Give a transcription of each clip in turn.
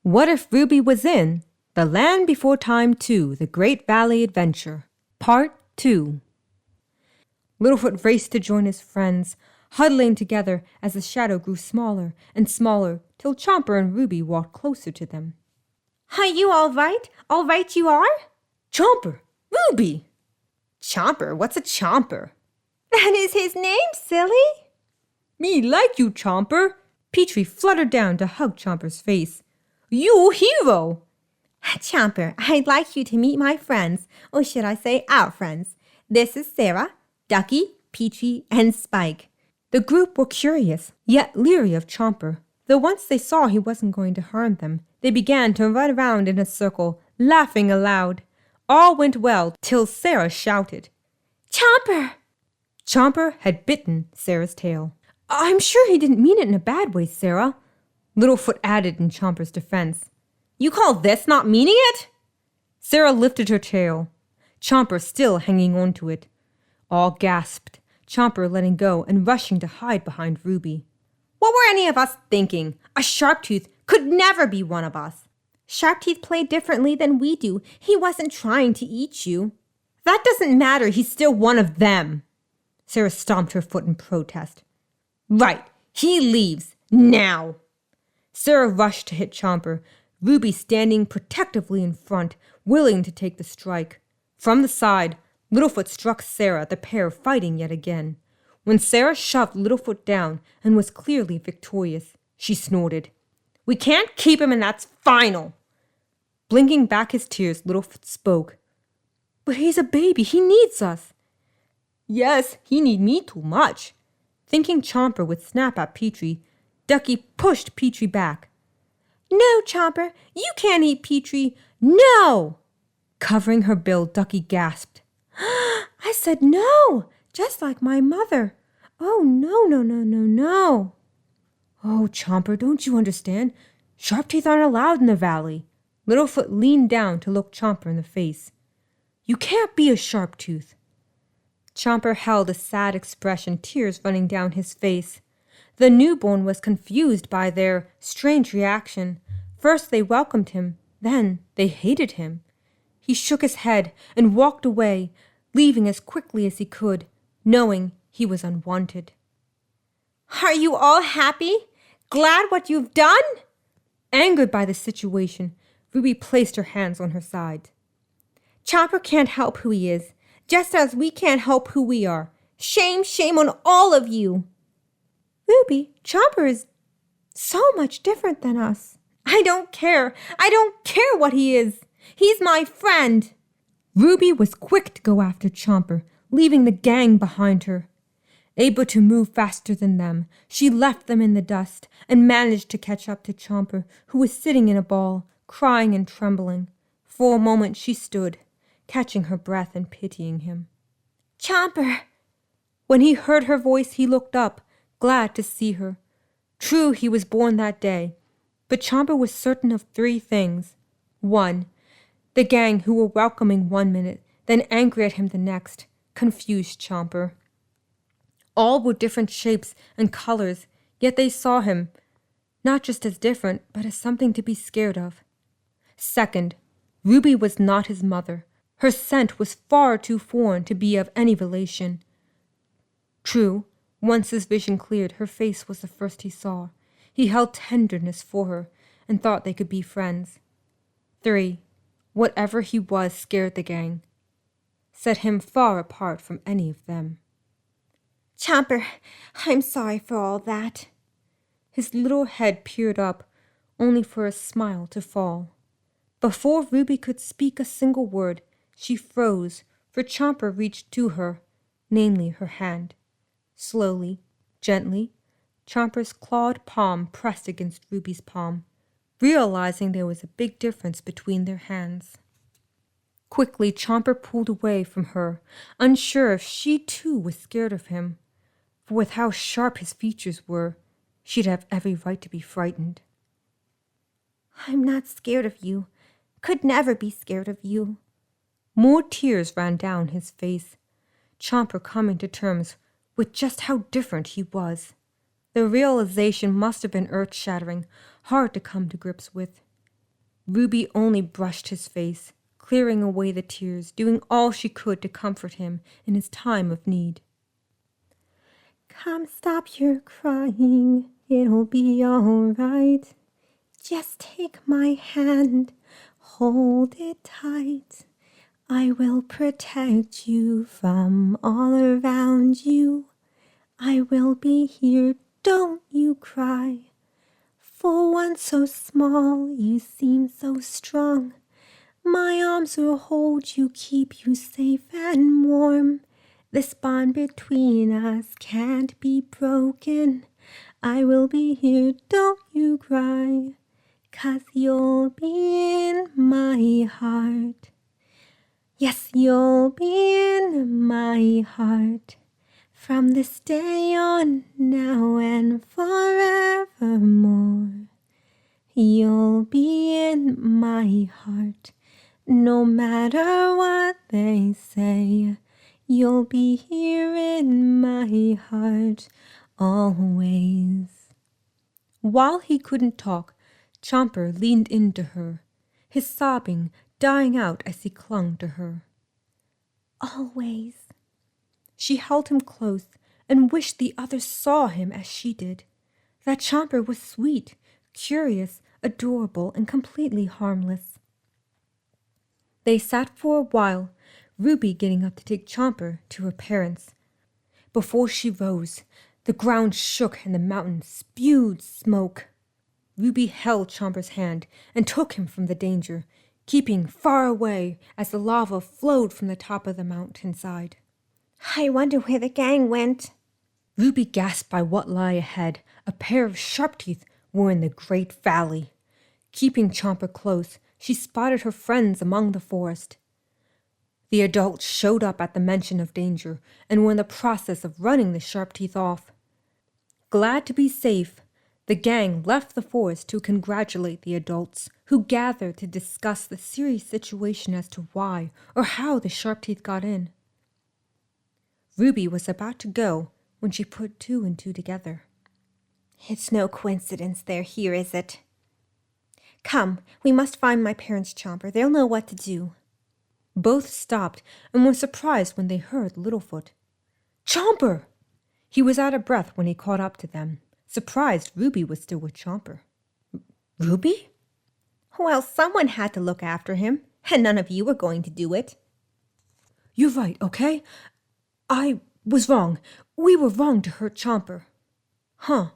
What if Ruby was in The Land Before Time 2, The Great Valley Adventure, Part 2? Littlefoot raced to join his friends, huddling together as the shadow grew smaller and smaller till Chomper and Ruby walked closer to them. Are you all right? All right you are? Chomper! Ruby! Chomper? What's a chomper? That is his name, silly. Me like you, Chomper! Petrie fluttered down to hug Chomper's face. You hero! Chomper, I'd like you to meet my friends, or should I say our friends. This is Sarah, Ducky, Petrie, and Spike. The group were curious, yet leery of Chomper. Though once they saw he wasn't going to harm them, they began to run around in a circle, laughing aloud. All went well till Sarah shouted, Chomper! Chomper had bitten Sarah's tail. I'm sure he didn't mean it in a bad way, Sarah, Littlefoot added in Chomper's defense. You call this not meaning it? Sarah lifted her tail, Chomper still hanging on to it. All gasped, Chomper letting go and rushing to hide behind Ruby. What were any of us thinking? A Sharptooth could never be one of us. Sharptooth played differently than we do. He wasn't trying to eat you. That doesn't matter. He's still one of them. Sarah stomped her foot in protest. Right. He leaves. Now. Sarah rushed to hit Chomper, Ruby standing protectively in front, willing to take the strike. From the side, Littlefoot struck Sarah, the pair fighting yet again. When Sarah shoved Littlefoot down and was clearly victorious, she snorted, We can't keep him, and that's final. Blinking back his tears, Littlefoot spoke. But he's a baby. He needs us. Yes, he need me too much. Thinking Chomper would snap at Petrie, Ducky pushed Petrie back. No, Chomper, you can't eat Petrie. No! Covering her bill, Ducky gasped. I said no, just like my mother. Oh, no. Oh, Chomper, don't you understand? Sharpteeth aren't allowed in the valley. Littlefoot leaned down to look Chomper in the face. You can't be a Sharptooth. Chomper held a sad expression, tears running down his face. The newborn was confused by their strange reaction. First they welcomed him, then they hated him. He shook his head and walked away, leaving as quickly as he could, knowing he was unwanted. Are you all happy? Glad what you've done? Angered by the situation, Ruby placed her hands on her side. Chomper can't help who he is, just as we can't help who we are. Shame on all of you. Ruby, Chomper is so much different than us. I don't care. I don't care what he is. He's my friend. Ruby was quick to go after Chomper, leaving the gang behind her. Able to move faster than them, she left them in the dust and managed to catch up to Chomper, who was sitting in a ball, crying and trembling. For a moment she stood, catching her breath and pitying him. Chomper! When he heard her voice, he looked up, glad to see her. True, he was born that day, but Chomper was certain of 3 things. 1. The gang, who were welcoming 1 minute, then angry at him the next, confused Chomper. All were different shapes and colors, yet they saw him, not just as different, but as something to be scared of. 2. Ruby was not his mother. Her scent was far too foreign to be of any relation. True, once his vision cleared, her face was the first he saw. He held tenderness for her and thought they could be friends. 3. Whatever he was scared the gang, set him far apart from any of them. Chomper, I'm sorry for all that. His little head peered up, only for a smile to fall. Before Ruby could speak a single word, she froze, for Chomper reached to her, namely her hand. Slowly, gently, Chomper's clawed palm pressed against Ruby's palm, realizing there was a big difference between their hands. Quickly, Chomper pulled away from her, unsure if she too was scared of him. For with how sharp his features were, she'd have every right to be frightened. I'm not scared of you. Could never be scared of you. More tears ran down his face, Chomper coming to terms with just how different he was. The realization must have been earth-shattering, hard to come to grips with. Ruby only brushed his face, clearing away the tears, doing all she could to comfort him in his time of need. Come, stop your crying, it'll be all right. Just take my hand, hold it tight. I will protect you from all around you. I will be here, don't you cry. For one so small, you seem so strong. My arms will hold you, keep you safe and warm. This bond between us can't be broken. I will be here, don't you cry. 'Cause you'll be in my heart. Yes, you'll be in my heart. From this day on, now and forevermore. You'll be in my heart. No matter what they say, you'll be here in my heart always. While he couldn't talk, Chomper leaned into her, his sobbing dying out as he clung to her. Always. She held him close and wished the others saw him as she did. That Chomper was sweet, curious, adorable, and completely harmless. They sat for a while, Ruby getting up to take Chomper to her parents. Before she rose, the ground shook and the mountain spewed smoke. Ruby held Chomper's hand and took him from the danger, keeping far away as the lava flowed from the top of the mountainside. I wonder where the gang went. Ruby gasped by what lay ahead. A pair of sharp teeth were in the great valley. Keeping Chomper close, she spotted her friends among the forest. The adults showed up at the mention of danger and were in the process of running the sharp teeth off. Glad to be safe, the gang left the forest to congratulate the adults, who gathered to discuss the serious situation as to why or how the sharp teeth got in. Ruby was about to go when she put two and two together. It's no coincidence they're here, is it? Come, we must find my parents, Chomper. They'll know what to do. Both stopped and were surprised when they heard Littlefoot. Chomper! He was out of breath when he caught up to them, surprised Ruby was still with Chomper. Ruby? Well, someone had to look after him, and none of you were going to do it. You're right, okay? I was wrong. We were wrong to hurt Chomper. Huh.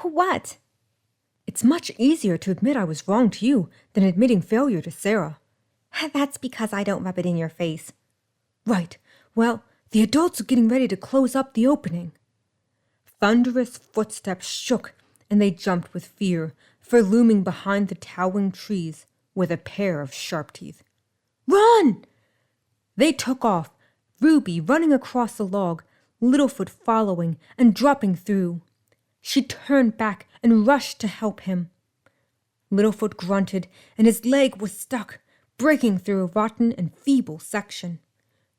What? It's much easier to admit I was wrong to you than admitting failure to Sarah. That's because I don't rub it in your face. Right. Well, the adults are getting ready to close up the opening. Thunderous footsteps shook, and they jumped with fear, for looming behind the towering trees were a pair of sharp teeth. Run! They took off, Ruby running across the log, Littlefoot following and dropping through. She turned back and rushed to help him. Littlefoot grunted, and his leg was stuck, breaking through a rotten and feeble section.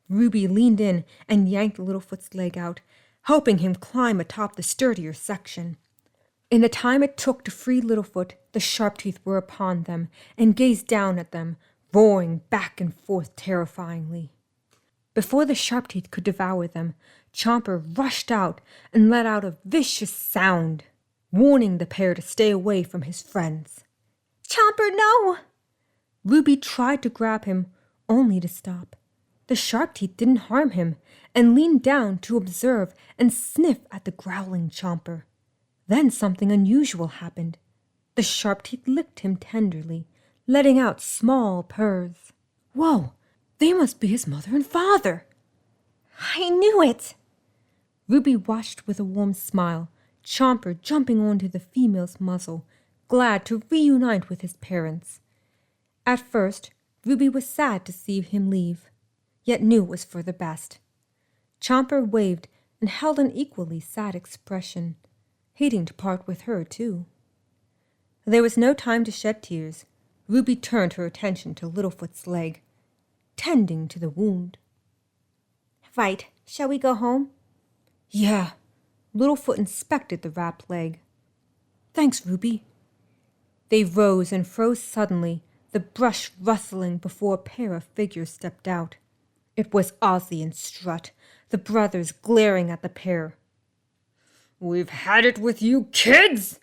Ruby leaned in and yanked Littlefoot's leg out, helping him climb atop the sturdier section. In the time it took to free Littlefoot, the sharp-teeth were upon them and gazed down at them, roaring back and forth terrifyingly. Before the sharp-teeth could devour them, Chomper rushed out and let out a vicious sound, warning the pair to stay away from his friends. Chomper, no! Ruby tried to grab him, only to stop. The sharp-teeth didn't harm him, and leaned down to observe and sniff at the growling Chomper. Then something unusual happened. The sharp-teeth licked him tenderly, letting out small purrs. Whoa, they must be his mother and father. I knew it. Ruby watched with a warm smile, Chomper jumping onto the female's muzzle, glad to reunite with his parents. At first, Ruby was sad to see him leave, yet knew it was for the best. Chomper waved and held an equally sad expression, hating to part with her, too. There was no time to shed tears. Ruby turned her attention to Littlefoot's leg, tending to the wound. Right, shall we go home? Yeah. Littlefoot inspected the wrapped leg. Thanks, Ruby. They rose and froze suddenly, the brush rustling before a pair of figures stepped out. It was Ozzy and Strut, the brothers glaring at the pair. "We've had it with you kids!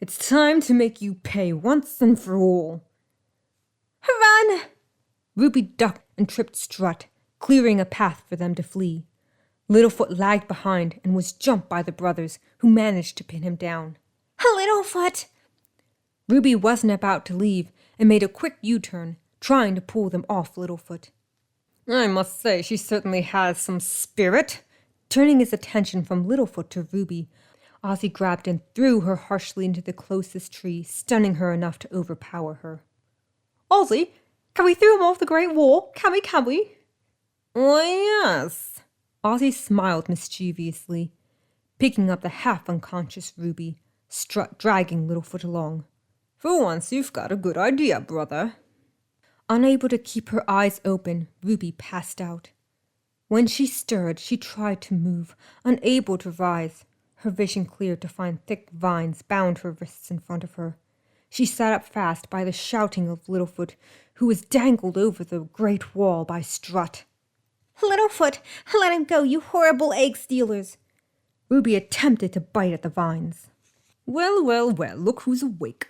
It's time to make you pay once and for all." Run! Ruby ducked and tripped Strut, clearing a path for them to flee. Littlefoot lagged behind and was jumped by the brothers, who managed to pin him down. Littlefoot! Ruby wasn't about to leave and made a quick U-turn, trying to pull them off Littlefoot. "I must say she certainly has some spirit." Turning his attention from Littlefoot to Ruby, Ozzy grabbed and threw her harshly into the closest tree, stunning her enough to overpower her. "Ozzy, can we throw him off the Great Wall? Can we? "Why, yes." Ozzy smiled mischievously, picking up the half-unconscious Ruby, Strut dragging Littlefoot along. "For once you've got a good idea, brother." Unable to keep her eyes open, Ruby passed out. When she stirred, she tried to move, unable to rise. Her vision cleared to find thick vines bound her wrists in front of her. She sat up fast by the shouting of Littlefoot, who was dangled over the great wall by Strut. "Littlefoot, let him go, you horrible egg stealers!" Ruby attempted to bite at the vines. Well, look who's awake."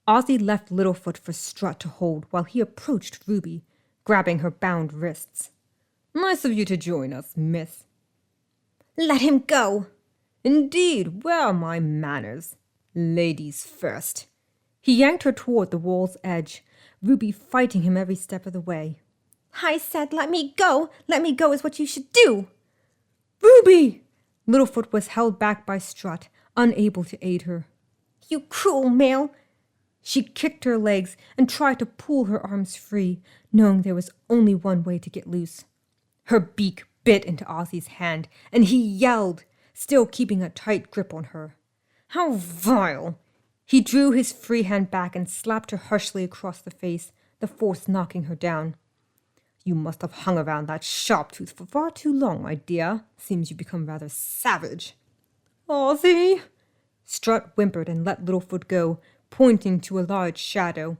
Ozzy left Littlefoot for Strut to hold while he approached Ruby, grabbing her bound wrists. "Nice of you to join us, miss." "Let him go!" "Indeed, where are my manners? Ladies first." He yanked her toward the wall's edge, Ruby fighting him every step of the way. "I said let me go! Let me go is what you should do!" "Ruby!" Littlefoot was held back by Strut, unable to aid her. "You cruel male!" She kicked her legs and tried to pull her arms free, knowing there was only one way to get loose. Her beak bit into Ozzy's hand, and he yelled, still keeping a tight grip on her. "How vile!" He drew his free hand back and slapped her harshly across the face, the force knocking her down. "You must have hung around that sharp tooth for far too long, my dear. Seems you become rather savage." "Ozzy!" Strut whimpered and let Littlefoot go, pointing to a large shadow.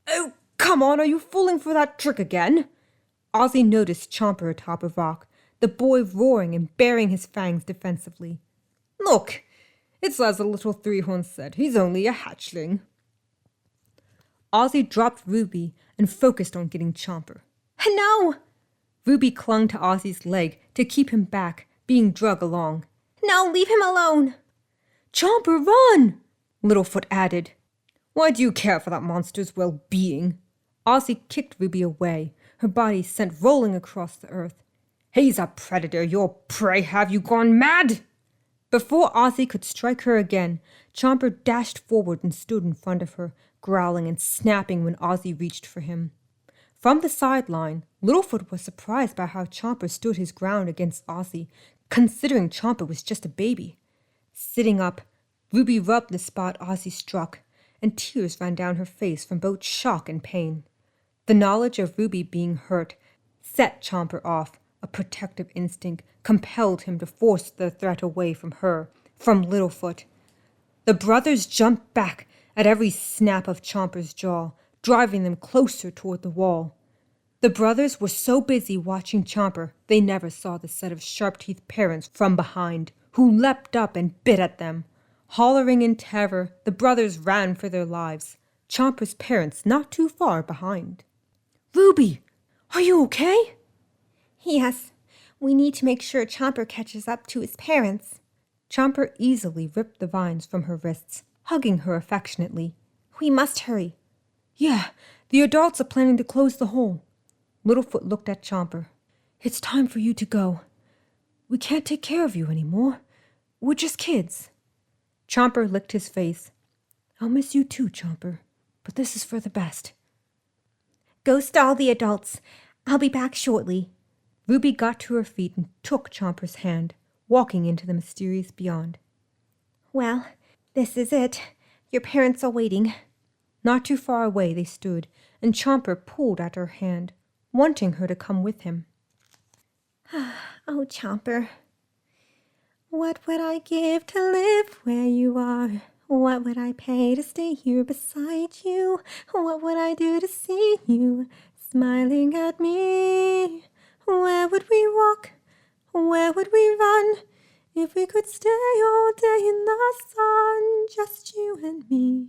"Oh, come on, are you fooling for that trick again?" Ozzy noticed Chomper atop a rock, the boy roaring and baring his fangs defensively. "Look, it's as the little three-horn said, he's only a hatchling." Ozzy dropped Ruby and focused on getting Chomper. "No! Ruby clung to Ozzy's leg to keep him back, being dragged along. No, leave him alone!" "Chomper, run!" Littlefoot added. "Why do you care for that monster's well-being?" Ozzy kicked Ruby away, her body sent rolling across the earth. "He's a predator, your prey. Have you gone mad?" Before Ozzy could strike her again, Chomper dashed forward and stood in front of her, growling and snapping when Ozzy reached for him. From the sideline, Littlefoot was surprised by how Chomper stood his ground against Ozzy, considering Chomper was just a baby. Sitting up, Ruby rubbed the spot Ozzy struck, and tears ran down her face from both shock and pain. The knowledge of Ruby being hurt set Chomper off. A protective instinct compelled him to force the threat away from her, from Littlefoot. The brothers jumped back at every snap of Chomper's jaw, driving them closer toward the wall. The brothers were so busy watching Chomper, they never saw the set of sharp-teethed parents from behind, who leapt up and bit at them. Hollering in terror, the brothers ran for their lives, Chomper's parents not too far behind. "Ruby, are you okay?" "Yes, we need to make sure Chomper catches up to his parents." Chomper easily ripped the vines from her wrists, hugging her affectionately. "We must hurry." "Yeah, the adults are planning to close the hole." Littlefoot looked at Chomper. "It's time for you to go. We can't take care of you anymore. We're just kids." Chomper licked his face. "I'll miss you too, Chomper, but this is for the best." "Go stall the adults. I'll be back shortly." Ruby got to her feet and took Chomper's hand, walking into the mysterious beyond. "Well, this is it. Your parents are waiting." Not too far away they stood, and Chomper pulled at her hand, wanting her to come with him. "Oh, Chomper, what would I give to live where you are? What would I pay to stay here beside you? What would I do to see you smiling at me? Where would we walk? Where would we run? If we could stay all day in the sun, just you and me,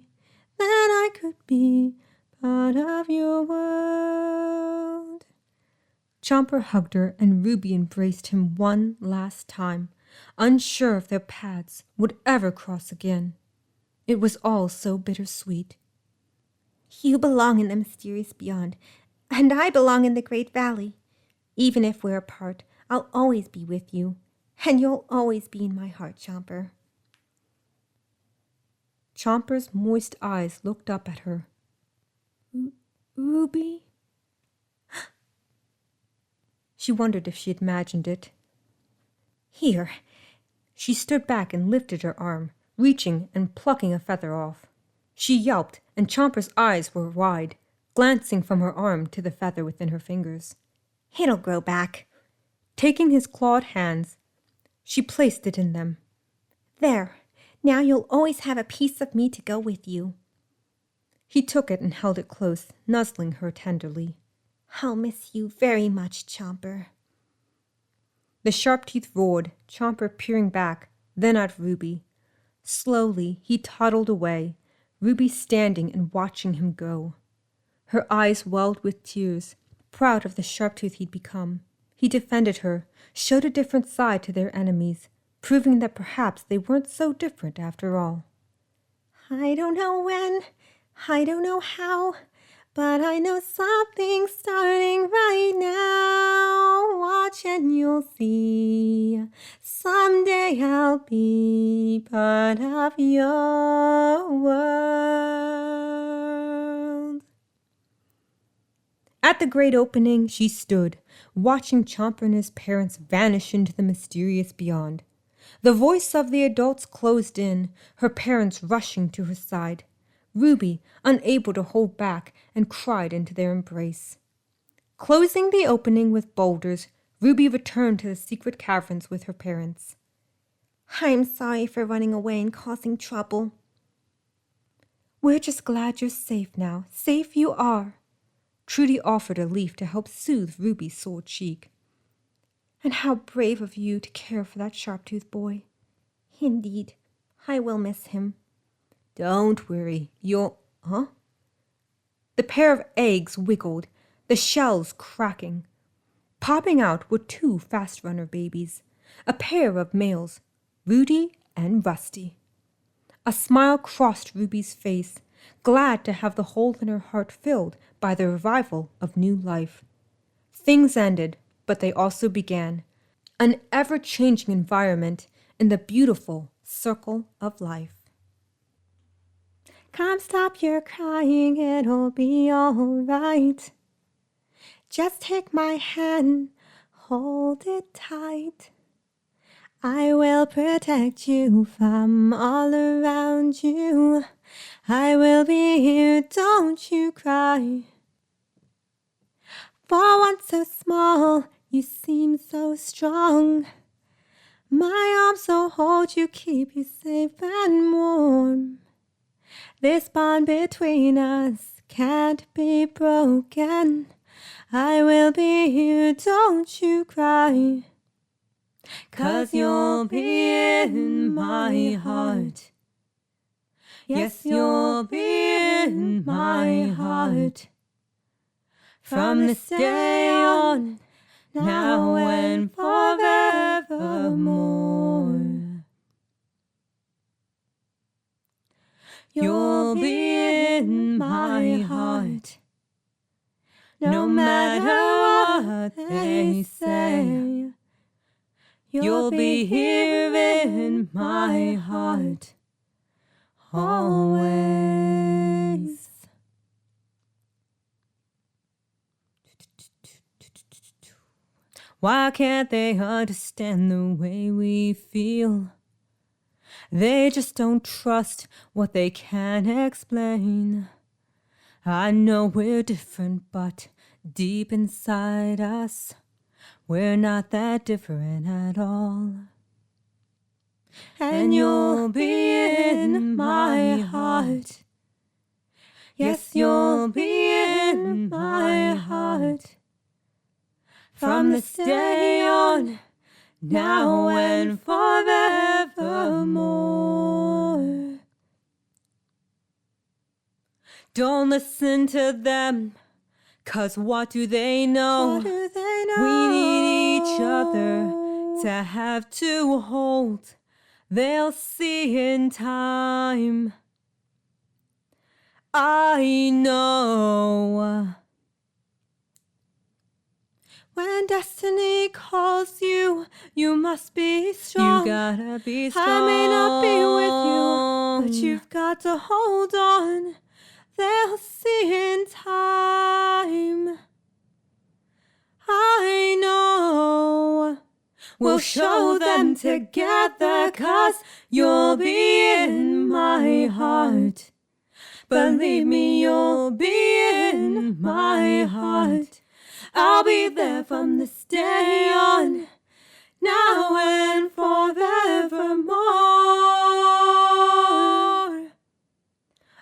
then I could be part of your world. Chomper hugged her and Ruby embraced him one last time, unsure if their paths would ever cross again. It was all so bittersweet. You belong in the mysterious beyond, and I belong in the great valley. Even if we're apart, I'll always be with you, and you'll always be in my heart, Chomper. Chomper's moist eyes looked up at her. Ruby? She wondered if she had imagined it. Here. She stood back and lifted her arm, reaching and plucking a feather off. She yelped, and Chomper's eyes were wide, glancing from her arm to the feather within her fingers. It'll grow back. Taking his clawed hands, she placed it in them. There. Now you'll always have a piece of me to go with you. He took it and held it close, nuzzling her tenderly. I'll miss you very much, Chomper. The sharp-teeth roared, Chomper peering back, then at Ruby. Slowly, he toddled away, Ruby standing and watching him go. Her eyes welled with tears, proud of the sharp-tooth he'd become. He defended her, showed a different side to their enemies, proving that perhaps they weren't so different after all. I don't know when, I don't know how, but I know something's starting right now. Watch and you'll see. Someday I'll be part of your world. At the great opening, she stood, watching Chomper and his parents vanish into the mysterious beyond. The voice of the adults closed in, her parents rushing to her side. Ruby, unable to hold back, and cried into their embrace. Closing the opening with boulders, Ruby returned to the secret caverns with her parents. I'm sorry for running away and causing trouble. We're just glad you're safe now. Safe you are. Trudy offered a leaf to help soothe Ruby's sore cheek. And how brave of you to care for that sharp-toothed boy. Indeed, I will miss him. Don't worry, you'll... Huh? The pair of eggs wiggled, the shells cracking. Popping out were two fast-runner babies, a pair of males, Rudy and Rusty. A smile crossed Ruby's face, glad to have the hole in her heart filled by the revival of new life. Things ended, but they also began. An ever-changing environment in the beautiful circle of life. Come, stop your crying, it'll be all right. Just take my hand, hold it tight. I will protect you from all around you. I will be here, don't you cry. For one so small, you seem so strong. My arms will hold you, keep you safe and warm. This bond between us can't be broken. I will be here, don't you cry. 'Cause you'll be in my heart. Yes, you'll be in my heart. From this day on, now and forevermore. You'll be in my heart. No matter what they say, you'll be here in my heart. Always. Why can't they understand the way we feel? They just don't trust what they can't explain. I know we're different, but deep inside us, we're not that different at all. and you'll be in my heart. Yes, you'll be in my heart. From this day on, now and forevermore. Don't listen to them, 'cause what do they know? We need each other to have to hold. They'll see in time. I know. When destiny calls you, you must be strong. You gotta be strong. I may not be with you, but you've got to hold on. They'll see in time. I know. We'll show them together, 'cause you'll be in my heart. Believe me, you'll be in my heart. I'll be there from this day on, now and forevermore.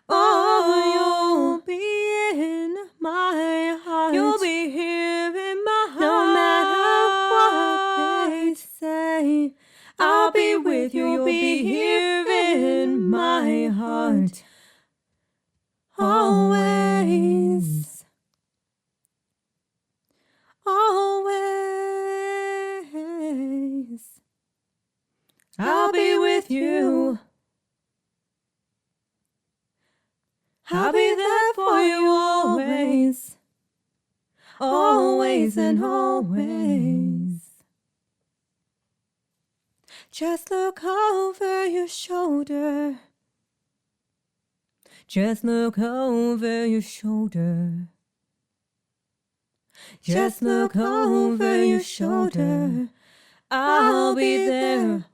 Oh, you'll be in my heart. You'll be here in my heart. No matter what they say, I'll be with you. You'll be here in my heart. Always. Always. I'll be with you. I'll be there for you always. Always and always. Just look over your shoulder. Just look over your shoulder. Just look over your shoulder. I'll be there